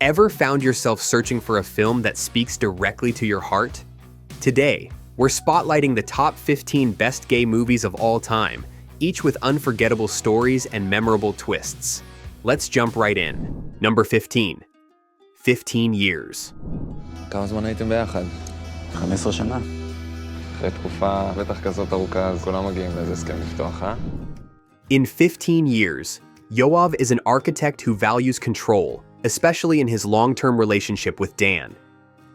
Ever found yourself searching for a film that speaks directly to your heart? Today, we're spotlighting the top 15 best gay movies of all time, each with unforgettable stories and memorable twists. Let's jump right in. Number 15. 15 Years. כמה זמן הייתם ביחד? 15 שנה. אחרי תקופה בטח כזאת ארוכה, אז כולם מגיעים לאיזה הסכם לפתוח, אה? In 15 Years, Yoav is an architect who values control, especially in his long-term relationship with Dan.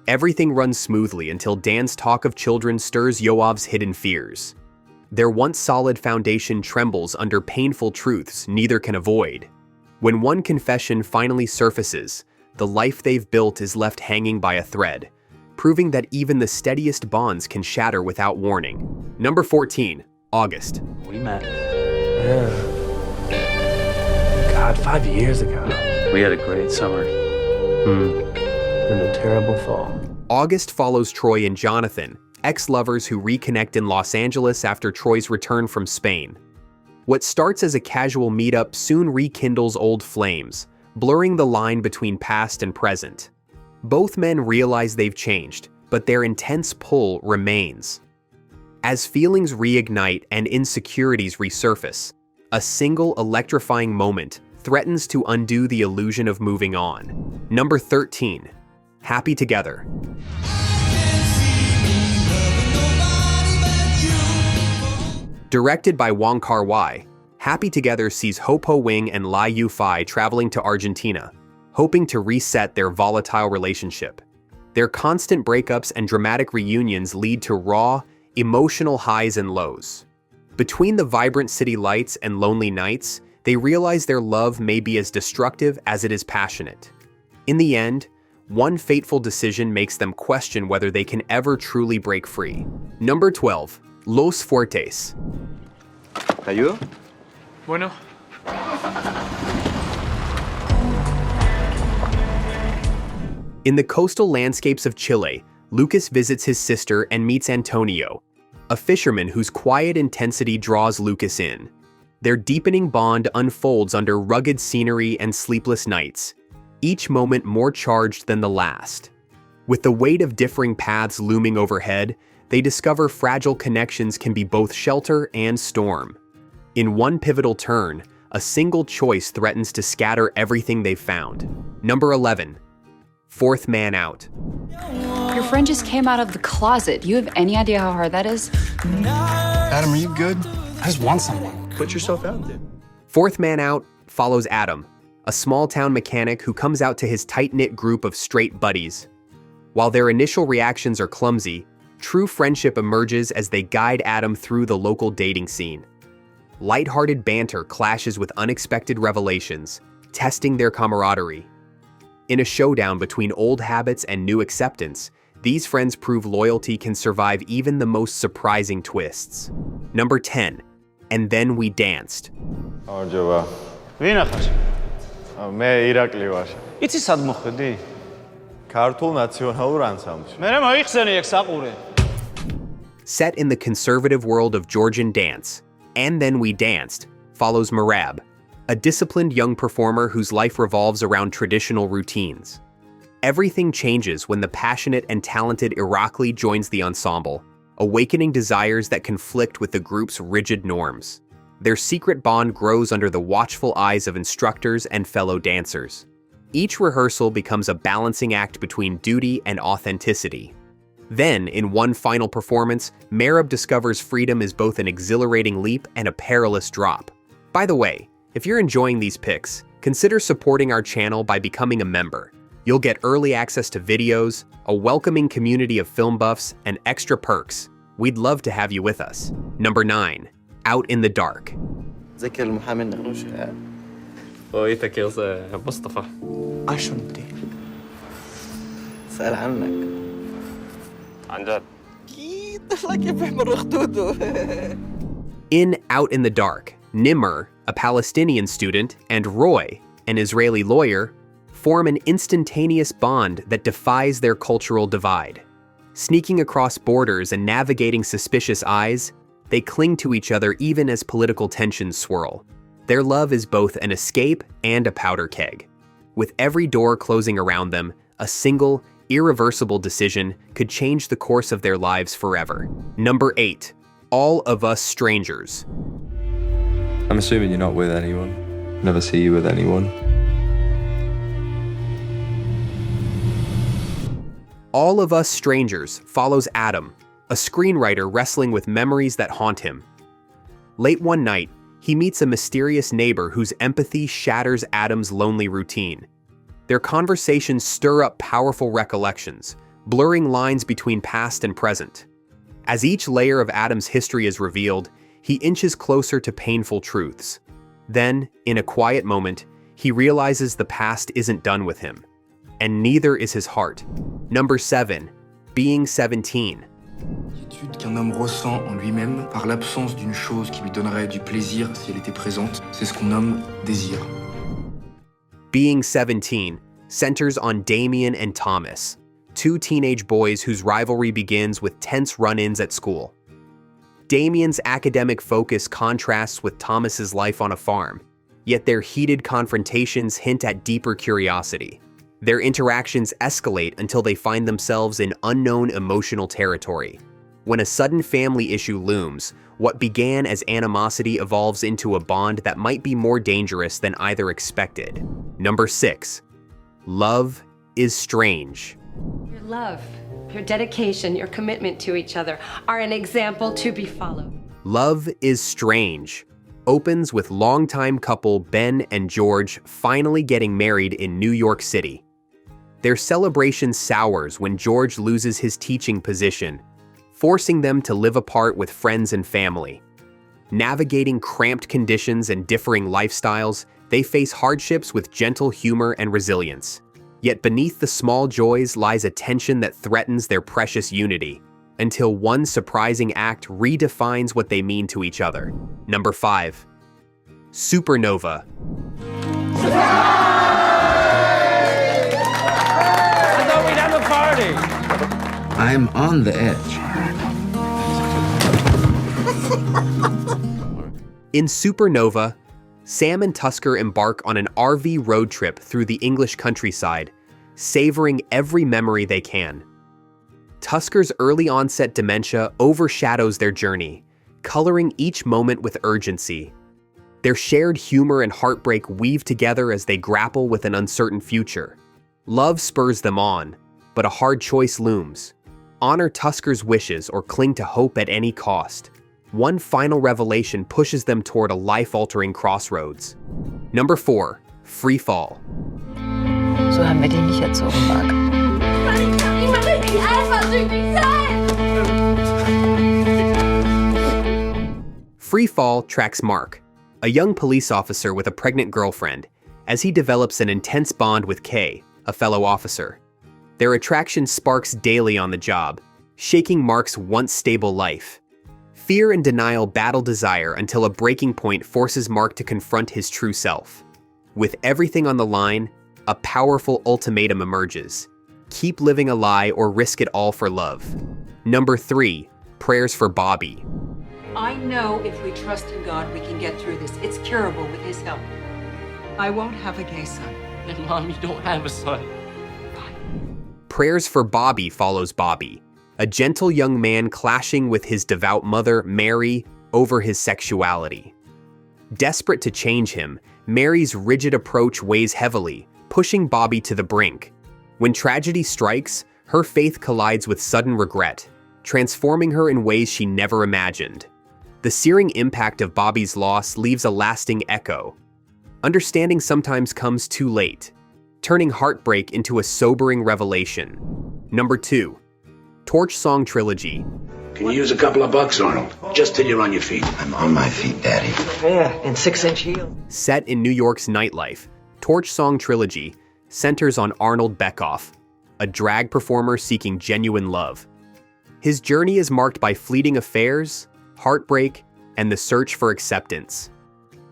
Everything runs smoothly until Dan's talk of children stirs Yoav's hidden fears. Their once solid foundation trembles under painful truths neither can avoid. When one confession finally surfaces, the life they've built is left hanging by a thread, proving that even the steadiest bonds can shatter without warning. Number 14. August. We met. Yeah. God, 5 years ago. We had a great summer. And a terrible fall. August follows Troy and Jonathan, ex-lovers who reconnect in Los Angeles after Troy's return from Spain. What starts as a casual meetup soon rekindles old flames, blurring the line between past and present. Both men realize they've changed, but their intense pull remains. As feelings reignite and insecurities resurface, a single electrifying moment threatens to undo the illusion of moving on. Number 13. Happy Together. Directed by Wong Kar-wai, Happy Together sees Ho Po Wing and Lai Yu-fai traveling to Argentina, hoping to reset their volatile relationship. Their constant breakups and dramatic reunions lead to raw, emotional highs and lows. Between the vibrant city lights and lonely nights, they realize their love may be as destructive as it is passionate. In the end, one fateful decision makes them question whether they can ever truly break free. Number 12. Los Fuertes. ¿Te ayudo? Bueno. In the coastal landscapes of Chile, Lucas visits his sister and meets Antonio, a fisherman whose quiet intensity draws Lucas in. Their deepening bond unfolds under rugged scenery and sleepless nights, each moment more charged than the last. With the weight of differing paths looming overhead, they discover fragile connections can be both shelter and storm. In one pivotal turn, a single choice threatens to scatter everything they've found. Number 11. Fourth Man Out. Your friend just came out of the closet. Do you have any idea how hard that is? Adam, are you good? I just want someone. Put yourself out there. Fourth Man Out follows Adam, a small-town mechanic who comes out to his tight-knit group of straight buddies. While their initial reactions are clumsy, true friendship emerges as they guide Adam through the local dating scene. Light-hearted banter clashes with unexpected revelations, testing their camaraderie. In a showdown between old habits and new acceptance, these friends prove loyalty can survive even the most surprising twists. Number 10. And Then We Danced. Orjova. Vin ახარ? მე ირაკლი ვარ. იცი სად მოხვედი? ქართულ ნაციონალურ ანსამბლში. მე მოიხსენე ეგ საყურე. Set in the conservative world of Georgian dance, And Then We Danced follows Merab, a disciplined young performer whose life revolves around traditional routines. Everything changes when the passionate and talented Irakli joins the ensemble, awakening desires that conflict with the group's rigid norms. Their secret bond grows under the watchful eyes of instructors and fellow dancers. Each rehearsal becomes a balancing act between duty and authenticity. Then, in one final performance, Merab discovers freedom is both an exhilarating leap and a perilous drop. By the way, if you're enjoying these picks, consider supporting our channel by becoming a member. You'll get early access to videos, a welcoming community of film buffs, and extra perks. We'd love to have you with us. Number 9. Out in the Dark. ذكر المحامي النغروش. رؤية تكيس مصطفى. عشنتي. سأل عنك. عن جد. طفلك بيحمر خدوده. In Out in the Dark, Nimr, a Palestinian student, and Roy, an Israeli lawyer, form an instantaneous bond that defies their cultural divide. Sneaking across borders and navigating suspicious eyes, they cling to each other even as political tensions swirl. Their love is both an escape and a powder keg. With every door closing around them, a single, irreversible decision could change the course of their lives forever. Number 8. All of Us Strangers. I'm assuming you're not with anyone. Never see you with anyone. All of Us Strangers follows Adam, a screenwriter wrestling with memories that haunt him. Late one night, he meets a mysterious neighbor whose empathy shatters Adam's lonely routine. Their conversations stir up powerful recollections, blurring lines between past and present. As each layer of Adam's history is revealed, he inches closer to painful truths. Then, in a quiet moment, he realizes the past isn't done with him, and neither is his heart. Number 7. Being 17. L'inquiétude qu'un homme ressent en lui-même par l'absence d'une chose qui lui donnerait du plaisir si elle était présente, c'est ce qu'on nomme désir. Being 17 centers on Damien and Thomas, two teenage boys whose rivalry begins with tense run-ins at school. Damien's academic focus contrasts with Thomas's life on a farm, yet their heated confrontations hint at deeper curiosity. Their interactions escalate until they find themselves in unknown emotional territory. When a sudden family issue looms, what began as animosity evolves into a bond that might be more dangerous than either expected. Number 6. Love is Strange. Your love, your dedication, your commitment to each other are an example to be followed. Love is Strange opens with longtime couple Ben and George finally getting married in New York City. Their celebration sours when George loses his teaching position, forcing them to live apart with friends and family. Navigating cramped conditions and differing lifestyles, they face hardships with gentle humor and resilience. Yet beneath the small joys lies a tension that threatens their precious unity, until one surprising act redefines what they mean to each other. Number 5. Supernova. I thought we'd have a party. I'm on the edge. In Supernova, Sam and Tusker embark on an RV road trip through the English countryside, savoring every memory they can. Tusker's early onset dementia overshadows their journey, coloring each moment with urgency. Their shared humor and heartbreak weave together as they grapple with an uncertain future. Love spurs them on, but a hard choice looms. Honor Tusker's wishes or cling to hope at any cost. One final revelation pushes them toward a life-altering crossroads. Number 4. Free Fall. So haben wir den nicht erzogen, Marc. Free Fall tracks Mark, a young police officer with a pregnant girlfriend, as he develops an intense bond with Kay, a fellow officer. Their attraction sparks daily on the job, shaking Mark's once stable life. Fear and denial battle desire until a breaking point forces Mark to confront his true self. With everything on the line, a powerful ultimatum emerges. Keep living a lie or risk it all for love. Number 3. Prayers for Bobby. I know if we trust in God, we can get through this. It's curable with His help. I won't have a gay son. And Mom, you don't have a son. Prayers for Bobby follows Bobby, a gentle young man clashing with his devout mother, Mary, over his sexuality. Desperate to change him, Mary's rigid approach weighs heavily, pushing Bobby to the brink. When tragedy strikes, her faith collides with sudden regret, transforming her in ways she never imagined. The searing impact of Bobby's loss leaves a lasting echo. Understanding sometimes comes too late, turning heartbreak into a sobering revelation. Number 2. Torch Song Trilogy. Can you use a couple of bucks, Arnold? Just till you're on your feet. I'm on my feet, Daddy. Yeah, in 6-inch heels. Set in New York's nightlife, Torch Song Trilogy centers on Arnold Beckoff, a drag performer seeking genuine love. His journey is marked by fleeting affairs, heartbreak, and the search for acceptance.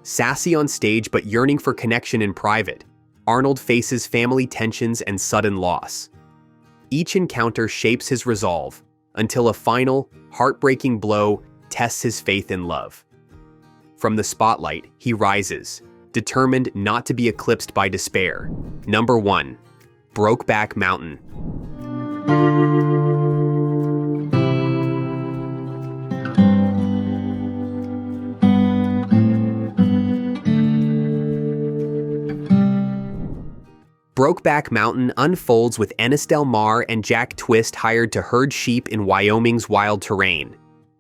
Sassy on stage but yearning for connection in private, Arnold faces family tensions and sudden loss. Each encounter shapes his resolve until a final, heartbreaking blow tests his faith in love. From the spotlight, he rises, determined not to be eclipsed by despair. Number 1. Brokeback Mountain. Brokeback Mountain unfolds with Ennis Del Mar and Jack Twist hired to herd sheep in Wyoming's wild terrain.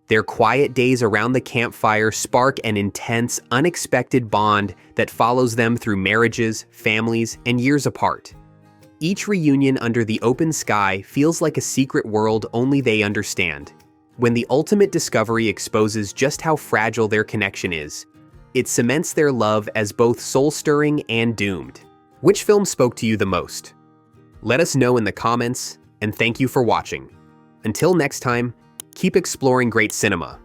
Their quiet days around the campfire spark an intense, unexpected bond that follows them through marriages, families, and years apart. Each reunion under the open sky feels like a secret world only they understand. When the ultimate discovery exposes just how fragile their connection is, it cements their love as both soul-stirring and doomed. Which film spoke to you the most? Let us know in the comments, and thank you for watching. Until next time, keep exploring great cinema.